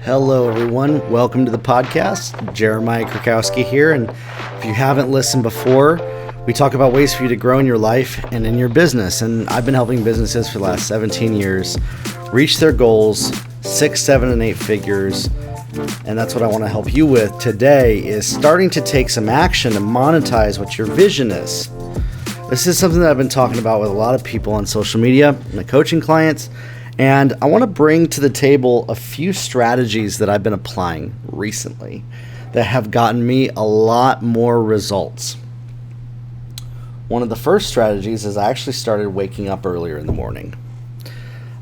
Hello, everyone. Welcome to the podcast. Jeremiah Krakowski here. And if you haven't listened before, we talk about ways for you to grow in your life and in your business. And I've been helping businesses for the last 17 years reach their goals, 6, 7, and 8 figures. And that's what I want to help you with today is starting to take some action to monetize what your vision is. This is something that I've been talking about with a lot of people on social media, my coaching clients. And I want to bring to the table a few strategies that I've been applying recently that have gotten me a lot more results. One of the first strategies is I actually started waking up earlier in the morning.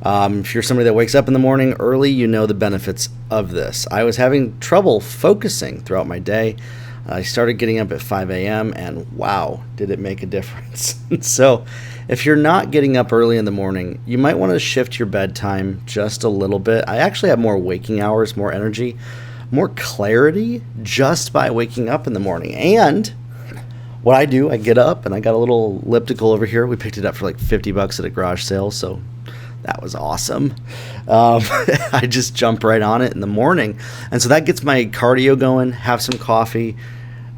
If you're somebody that wakes up in the morning early, you know the benefits of this. I was having trouble focusing throughout my day. I started getting up at 5 a.m. and wow, did it make a difference. So if you're not getting up early in the morning, you might want to shift your bedtime just a little bit. I actually have more waking hours, more energy, more clarity just by waking up in the morning. And what I do, I get up and I got a little elliptical over here. We picked it up for like $50 at a garage sale, so that was awesome. I just jump right on it in the morning. And so that gets my cardio going, have some coffee.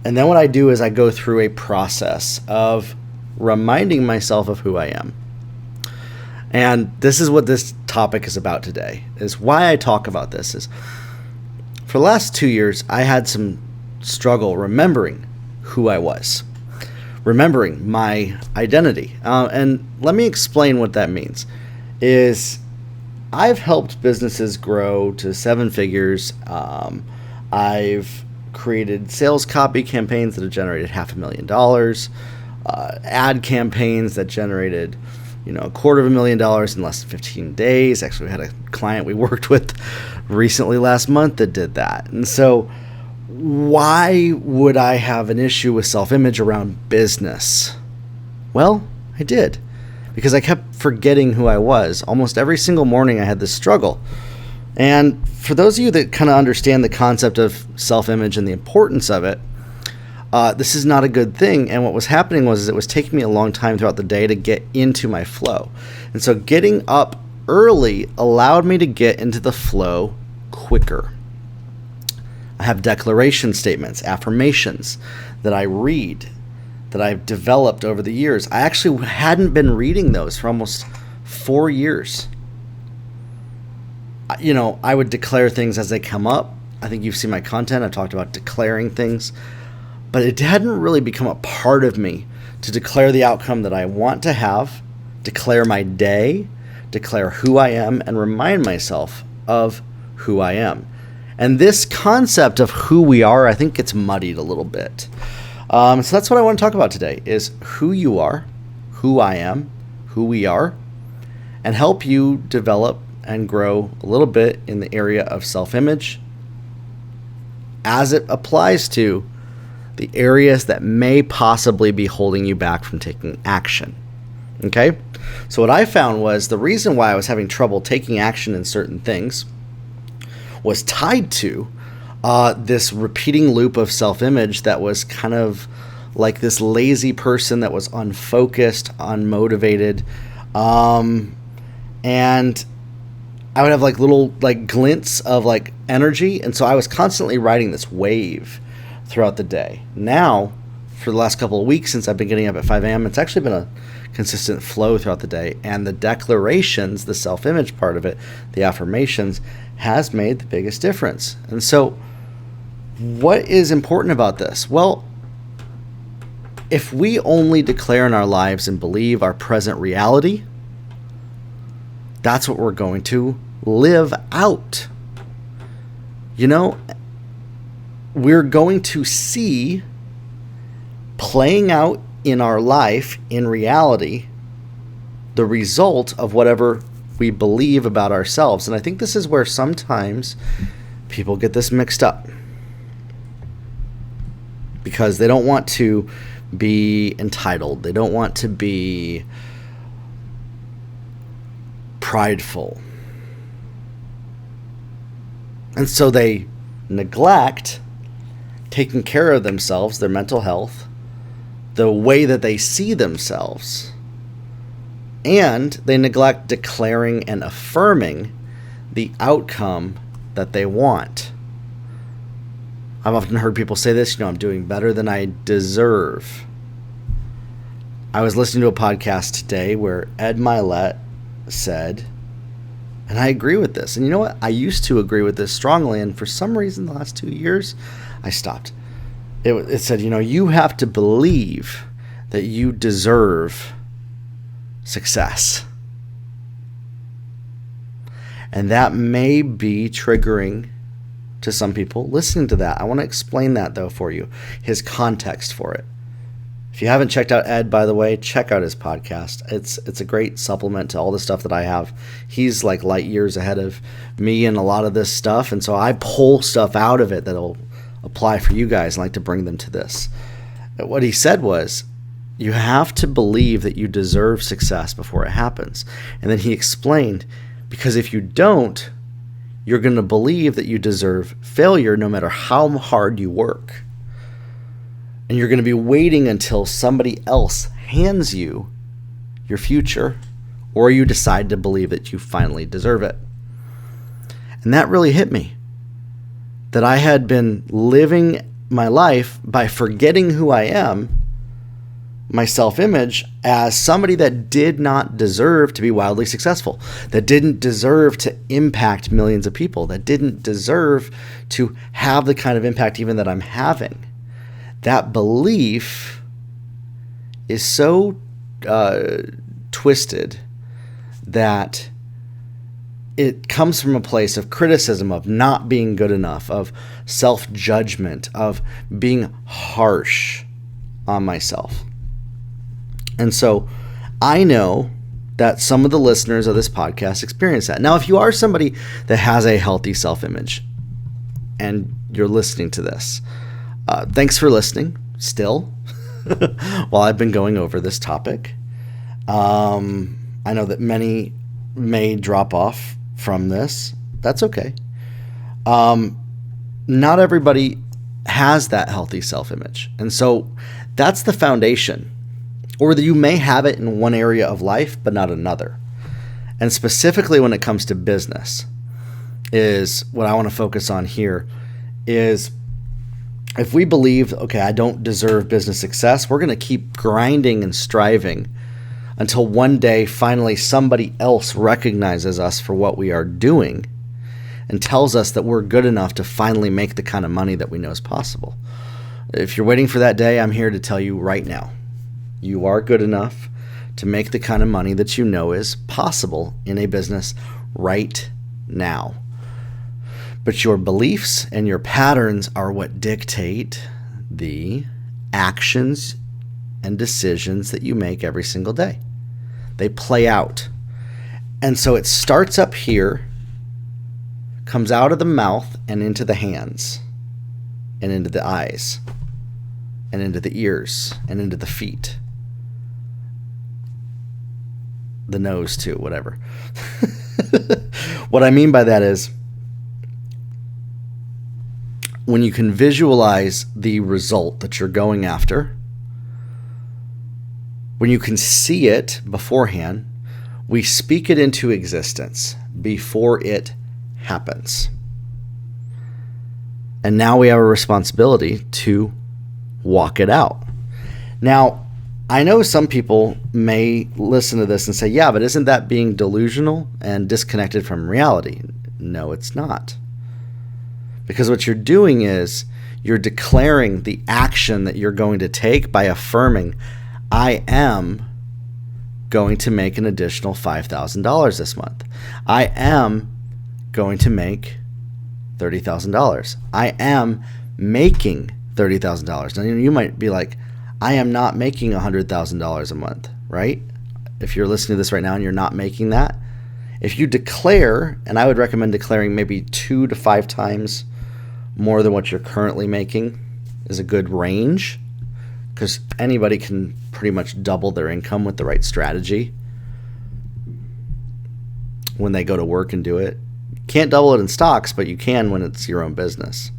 And then what I do is I go through a process of reminding myself of who I am. And this is what this topic is about today, is why I talk about this is for the last 2 years, I had some struggle remembering who I was, remembering my identity. And let me explain what that means. Is I've helped businesses grow to 7 figures. I've created sales copy campaigns that have generated $500,000, ad campaigns that generated, $250,000 in less than 15 days. Actually, we had a client we worked with recently last month that did that. And so why would I have an issue with self-image around business? Well, I did. Because I kept forgetting who I was. Almost every single morning I had this struggle. And for those of you that kind of understand the concept of self-image and the importance of it, this is not a good thing. And what was happening was it was taking me a long time throughout the day to get into my flow. And so getting up early allowed me to get into the flow quicker. I have declaration statements, affirmations that I read, that I've developed over the years. I actually hadn't been reading those for almost 4 years. I would declare things as they come up. I think you've seen my content. I've talked about declaring things. But it hadn't really become a part of me to declare the outcome that I want to have, declare my day, declare who I am, and remind myself of who I am. And this concept of who we are, I think, gets muddied a little bit. So that's what I want to talk about today is who you are, who I am, who we are, and help you develop and grow a little bit in the area of self-image as it applies to the areas that may possibly be holding you back from taking action. Okay? So what I found was the reason why I was having trouble taking action in certain things was tied to this repeating loop of self-image that was kind of like this lazy person that was unfocused, unmotivated, and I would have like little glints of energy, and so I was constantly riding this wave throughout the day. Now, for the last couple of weeks since I've been getting up at 5 a.m., it's actually been a consistent flow throughout the day, and the declarations, the self-image part of it, the affirmations, has made the biggest difference. And so what is important about this? Well, if we only declare in our lives and believe our present reality, that's what we're going to live out. We're going to see playing out in our life, in reality, the result of whatever we believe about ourselves. And I think this is where sometimes people get this mixed up, because they don't want to be entitled. They don't want to be prideful. And so they neglect taking care of themselves, their mental health, the way that they see themselves, and they neglect declaring and affirming the outcome that they want. I've often heard people say this, I'm doing better than I deserve. I was listening to a podcast today where Ed Milet said, and I agree with this, and you know what? I used to agree with this strongly, and for some reason the last 2 years, I stopped. It said, you have to believe that you deserve success. And that may be triggering to some people listening to that. I want to explain that, though, for you, his context for it. If you haven't checked out Ed, by the way, check out his podcast. It's a great supplement to all the stuff that I have. He's like light years ahead of me in a lot of this stuff, and so I pull stuff out of it that'll apply for you guys and like to bring them to this. What he said was, you have to believe that you deserve success before it happens. And then he explained, because if you don't, you're going to believe that you deserve failure no matter how hard you work. And you're going to be waiting until somebody else hands you your future, or you decide to believe that you finally deserve it. And that really hit me, that I had been living my life by forgetting who I am, my self-image, as somebody that did not deserve to be wildly successful, that didn't deserve to impact millions of people, that didn't deserve to have the kind of impact even that I'm having. That belief is so twisted that it comes from a place of criticism, of not being good enough, of self-judgment, of being harsh on myself. And so I know that some of the listeners of this podcast experience that. Now, if you are somebody that has a healthy self-image and you're listening to this, thanks for listening still while I've been going over this topic. I know that many may drop off from this. That's okay. Not everybody has that healthy self-image. And so that's the foundation. Or that you may have it in one area of life, but not another. And specifically when it comes to business, is what I want to focus on here, is if we believe, okay, I don't deserve business success, we're going to keep grinding and striving until one day finally somebody else recognizes us for what we are doing and tells us that we're good enough to finally make the kind of money that we know is possible. If you're waiting for that day, I'm here to tell you right now, you are good enough to make the kind of money that you know is possible in a business right now. But your beliefs and your patterns are what dictate the actions and decisions that you make every single day. They play out. And so it starts up here, comes out of the mouth and into the hands, and into the eyes, and into the ears, and into the feet. The nose too, whatever. What I mean by that is, when you can visualize the result that you're going after, when you can see it beforehand, we speak it into existence before it happens. And now we have a responsibility to walk it out. Now, I know some people may listen to this and say, yeah, but isn't that being delusional and disconnected from reality? No, it's not. Because what you're doing is you're declaring the action that you're going to take by affirming, I am going to make an additional $5,000 this month. I am going to make $30,000. I am making $30,000. Now, you might be like, I am not making $100,000 a month, right? If you're listening to this right now and you're not making that, if you declare, and I would recommend declaring maybe 2 to 5 times more than what you're currently making is a good range, because anybody can pretty much double their income with the right strategy when they go to work and do it. Can't double it in stocks, but you can when it's your own business.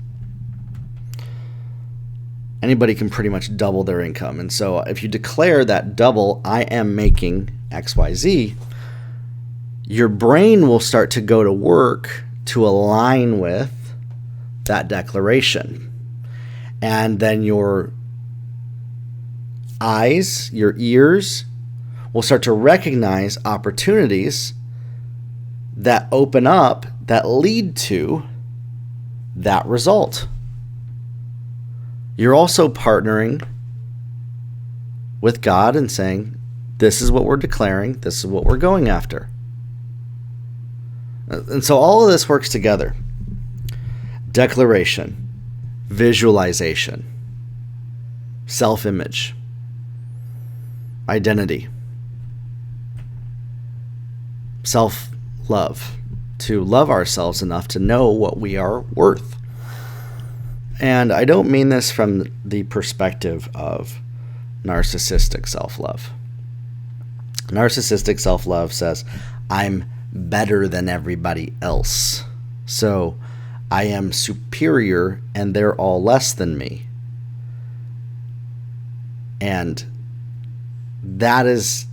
Anybody can pretty much double their income. And so if you declare that double, I am making XYZ, your brain will start to go to work to align with that declaration. And then your eyes, your ears will start to recognize opportunities that open up, that lead to that result. You're also partnering with God and saying, this is what we're declaring, this is what we're going after. And so all of this works together. Declaration, visualization, self-image, identity, self-love, to love ourselves enough to know what we are worth. And I don't mean this from the perspective of narcissistic self-love. Narcissistic self-love says, I'm better than everybody else, so I am superior and they're all less than me. And that is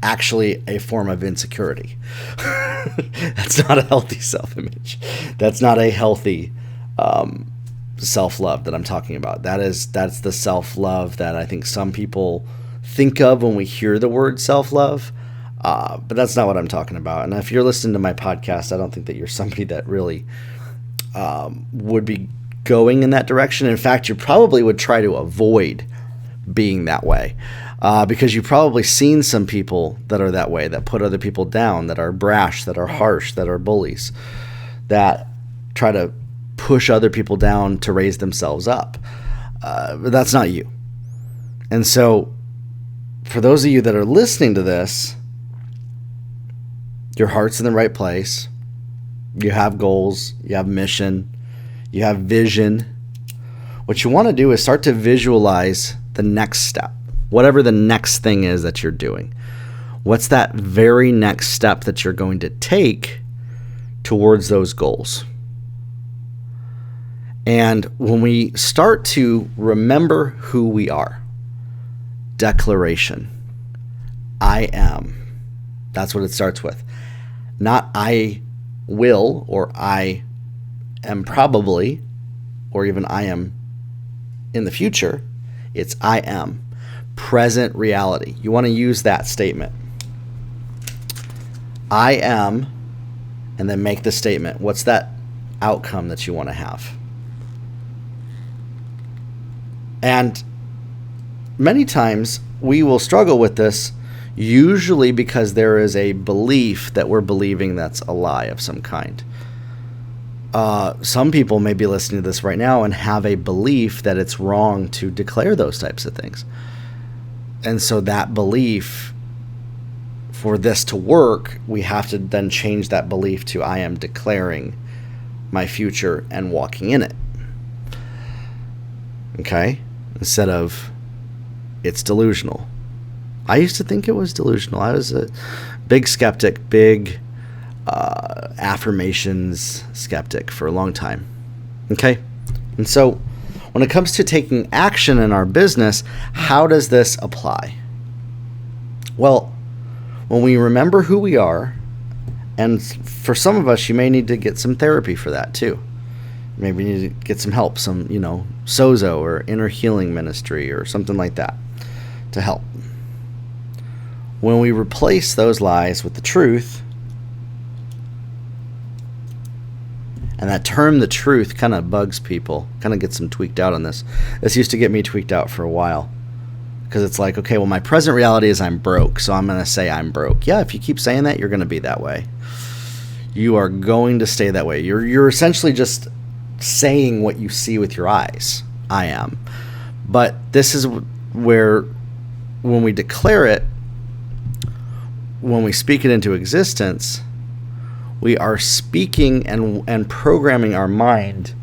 actually a form of insecurity. That's not a healthy self-image. That's not a healthy self-love that I'm talking about. That's the self-love that I think some people think of when we hear the word self-love. But that's not what I'm talking about. And if you're listening to my podcast, I don't think that you're somebody that really would be going in that direction. In fact, you probably would try to avoid being that way, because you've probably seen some people that are that way, that put other people down, that are brash, that are harsh, that are bullies, that try to push other people down to raise themselves up. But that's not you. And so for those of you that are listening to this, your heart's in the right place. You have goals, you have mission, you have vision. What you want to do is start to visualize the next step, whatever the next thing is that you're doing. What's that very next step that you're going to take towards those goals? And when we start to remember who we are, declaration, I am. That's what it starts with. Not I will, or I am probably, or even I am in the future. It's I am. Present reality. You want to use that statement. I am, and then make the statement. What's that outcome that you want to have? And many times we will struggle with this, usually because there is a belief that we're believing that's a lie of some kind. Some people may be listening to this right now and have a belief that it's wrong to declare those types of things. And so that belief, for this to work, we have to then change that belief to I am declaring my future and walking in it. Okay? Instead of it's delusional. I used to think it was delusional. I was a big skeptic, big affirmations skeptic for a long time. Okay? And so when it comes to taking action in our business, how does this apply? Well, when we remember who we are, and for some of us, you may need to get some therapy for that too. Maybe you need to get some help, some, sozo or inner healing ministry or something like that to help. When we replace those lies with the truth, and that term, the truth, kind of bugs people, kind of gets them tweaked out on this. This used to get me tweaked out for a while, because it's like, okay, well, my present reality is I'm broke, so I'm going to say I'm broke. Yeah, if you keep saying that, you're going to be that way. You are going to stay that way. You're essentially just saying what you see with your eyes. I am. But this is where, when we declare it, when we speak it into existence, we are speaking and programming our mind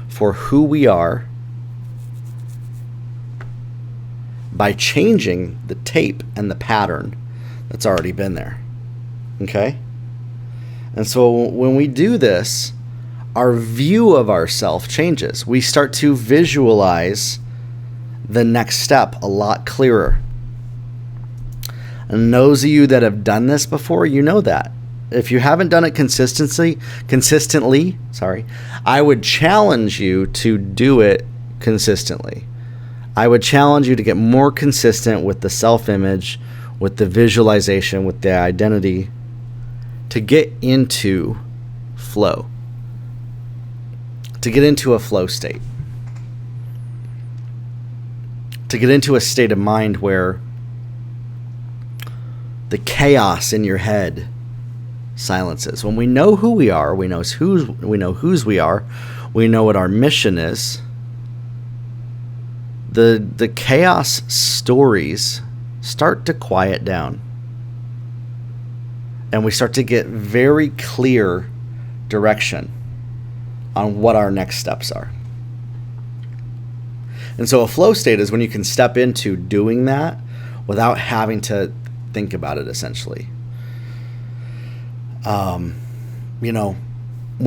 for who we are by changing the tape and the pattern that's already been there. Okay? And so when we do this, our view of ourself changes. We start to visualize the next step a lot clearer. And those of you that have done this before, you know that. if you haven't done it consistently, I would challenge you to do it consistently. I would challenge you to get more consistent with the self-image, with the visualization, with the identity, to get into flow, to get into a flow state, to get into a state of mind where the chaos in your head silences. When we know who we are, we know whose we are, we know what our mission is, the chaos stories start to quiet down. And we start to get very clear direction on what our next steps are. And so a flow state is when you can step into doing that without having to think about it, essentially. When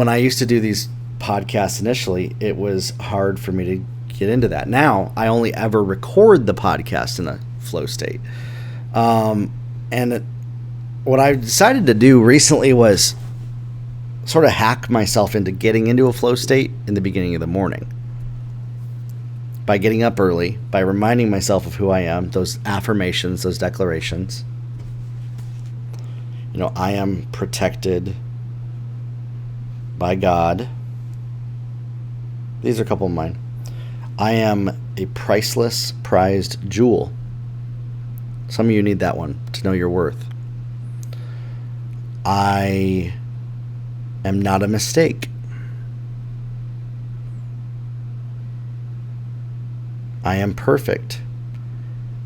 I used to do these podcasts initially, it was hard for me to get into that. Now, I only ever record the podcast in a flow state. What I decided to do recently was sort of hack myself into getting into a flow state in the beginning of the morning. By getting up early, by reminding myself of who I am, those affirmations, those declarations. I am protected by God. These are a couple of mine. I am a priceless, prized jewel. Some of you need that one to know your worth. I am not a mistake. I am perfect,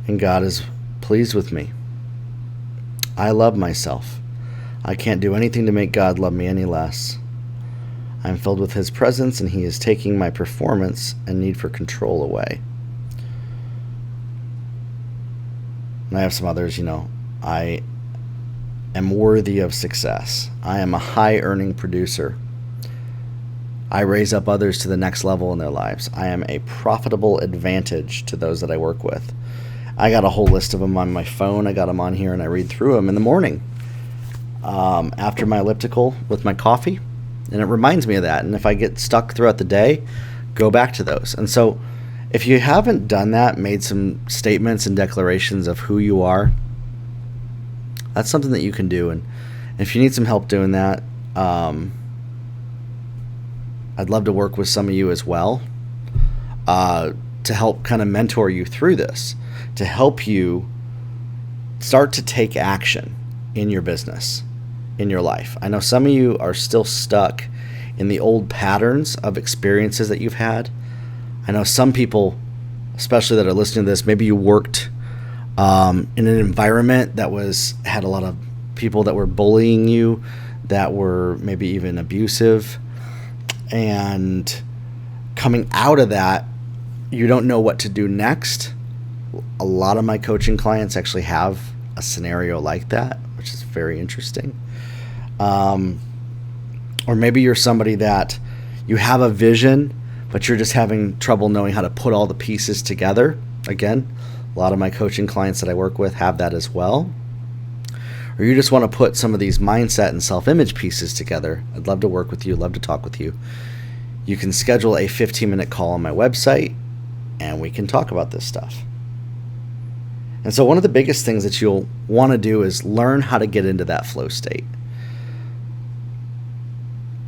and God is pleased with me. I love myself. I can't do anything to make God love me any less. I'm filled with His presence, and He is taking my performance and need for control away. And I have some others, I am worthy of success. I am a high-earning producer. I raise up others to the next level in their lives. I am a profitable advantage to those that I work with. I got a whole list of them on my phone. I got them on here, and I read through them in the morning after my elliptical with my coffee, and it reminds me of that. And if I get stuck throughout the day, go back to those. And so if you haven't done that, made some statements and declarations of who you are, that's something that you can do. And if you need some help doing that, I'd love to work with some of you as well to help kind of mentor you through this, to help you start to take action in your business, in your life. I know some of you are still stuck in the old patterns of experiences that you've had. I know some people, especially that are listening to this, maybe you worked in an environment that had a lot of people that were bullying you, that were maybe even abusive, and coming out of that, you don't know what to do next. A lot of my coaching clients actually have a scenario like that, which is very interesting. Or maybe you're somebody that you have a vision, but you're just having trouble knowing how to put all the pieces together. Again, a lot of my coaching clients that I work with have that as well. Or you just want to put some of these mindset and self-image pieces together. I'd love to work with you, love to talk with you. You can schedule a 15-minute call on my website, and we can talk about this stuff. And so one of the biggest things that you'll want to do is learn how to get into that flow state.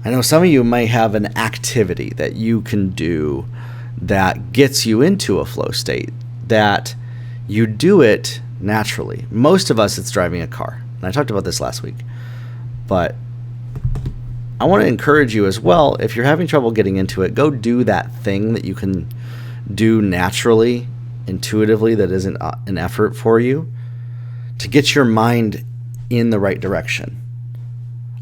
I know some of you may have an activity that you can do that gets you into a flow state, that you do it naturally. Most of us, it's driving a car. And I talked about this last week. But I want to encourage you as well, if you're having trouble getting into it, go do that thing that you can do naturally, intuitively, that isn't an effort for you, to get your mind in the right direction.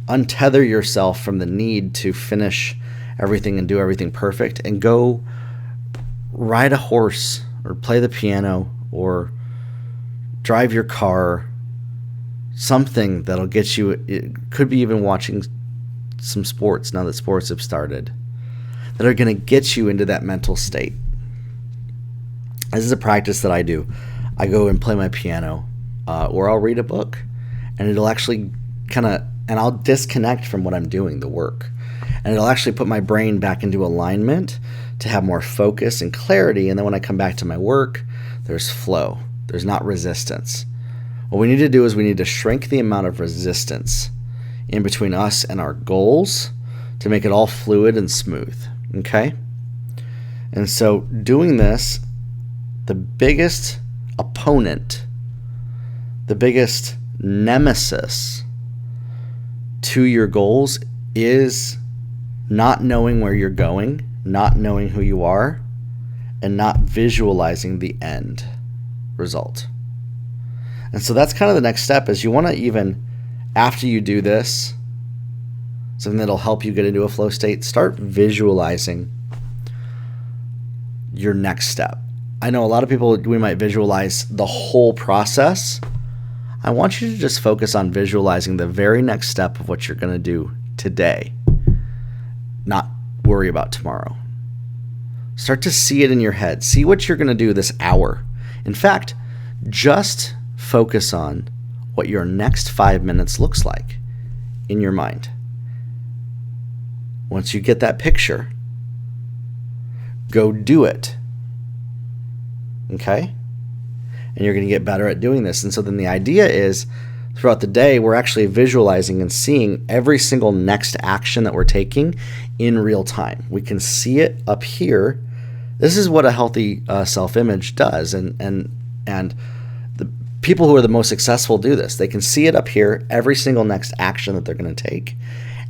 Untether yourself from the need to finish everything and do everything perfect, and go ride a horse or play the piano or drive your car, something that'll get you. It could be even watching some sports, now that sports have started, that are going to get you into that mental state. This is a practice that I do. I go and play my piano, or I'll read a book, and it'll actually kind of and I'll disconnect from what I'm doing, the work. And it'll actually put my brain back into alignment to have more focus and clarity. And then when I come back to my work, there's flow. There's not resistance. What we need to do is we need to shrink the amount of resistance in between us and our goals to make it all fluid and smooth. Okay? And so doing this, the biggest opponent, the biggest nemesis to your goals is not knowing where you're going, not knowing who you are, and not visualizing the end result. And so that's kind of the next step is you want to even, after you do this, something that'll help you get into a flow state, start visualizing your next step. I know a lot of people, we might visualize the whole process. I want you to just focus on visualizing the very next step of what you're going to do today, not worry about tomorrow. Start to see it in your head. See what you're going to do this hour. In fact, just focus on what your next 5 minutes looks like in your mind. Once you get that picture, go do it. Okay? And you're going to get better at doing this. And so then the idea is throughout the day, we're actually visualizing and seeing every single next action that we're taking in real time. We can see it up here. This is what a healthy self-image does. And the people who are the most successful do this. They can see it up here, every single next action that they're going to take.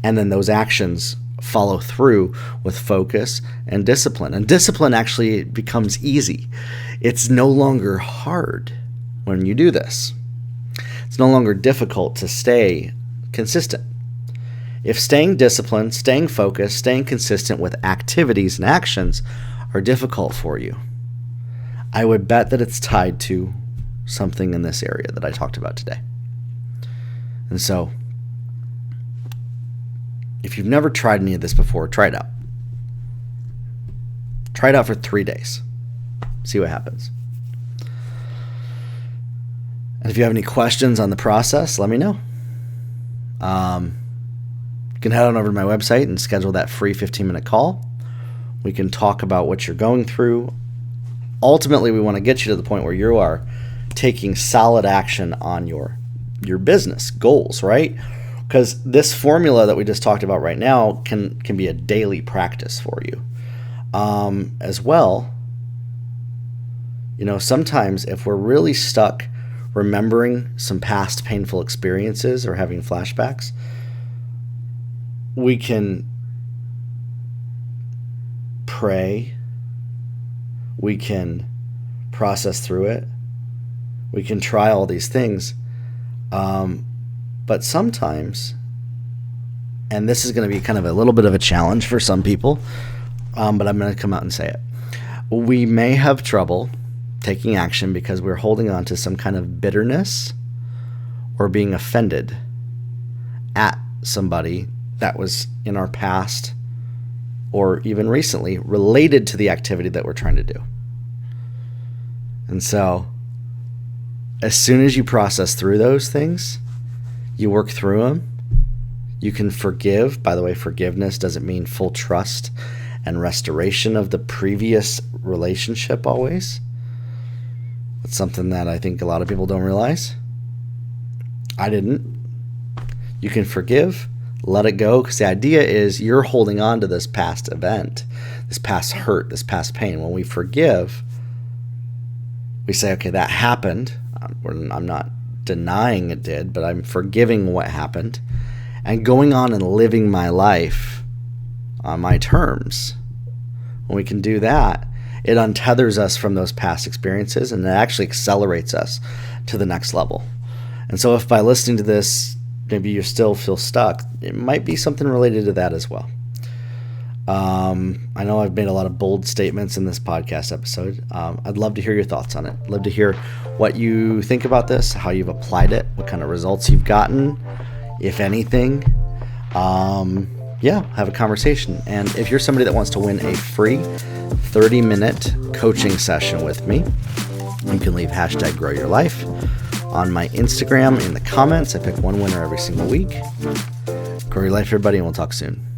And then those actions follow through with focus and discipline. And discipline actually becomes easy. It's no longer hard when you do this. It's no longer difficult to stay consistent. If staying disciplined, staying focused, staying consistent with activities and actions are difficult for you, I would bet that it's tied to something in this area that I talked about today. And so, if you've never tried any of this before, try it out. Try it out for 3 days. See what happens. And if you have any questions on the process, let me know. You can head on over to my website and schedule that free 15-minute call. We can talk about what you're going through. Ultimately, we want to get you to the point where you are taking solid action on your business goals, right? Because this formula that we just talked about right now can be a daily practice for you. As well, sometimes if we're really stuck remembering some past painful experiences or having flashbacks, we can pray, we can process through it, we can try all these things. But sometimes, and this is going to be kind of a little bit of a challenge for some people, but I'm going to come out and say it. We may have trouble taking action because we're holding on to some kind of bitterness or being offended at somebody that was in our past or even recently related to the activity that we're trying to do. And so, as soon as you process through those things, you work through them, you can forgive. By the way, forgiveness doesn't mean full trust and restoration of the previous relationship always. That's something that I think a lot of people don't realize. I didn't. You can forgive, let it go, because the idea is you're holding on to this past event, this past hurt, this past pain. When we forgive, we say, okay, that happened. I'm not denying it did, but I'm forgiving what happened and going on and living my life on my terms. When we can do that, it untethers us from those past experiences and it actually accelerates us to the next level. And so if by listening to this, maybe you still feel stuck, it might be something related to that as well. I know I've made a lot of bold statements in this podcast episode. I'd love to hear your thoughts on it. I'd love to hear what you think about this, how you've applied it, what kind of results you've gotten, if anything. Have a conversation. And if you're somebody that wants to win a free 30-minute coaching session with me, you can leave #GrowYourLife on my Instagram in the comments. I pick one winner every single week. Grow your life, everybody, and we'll talk soon.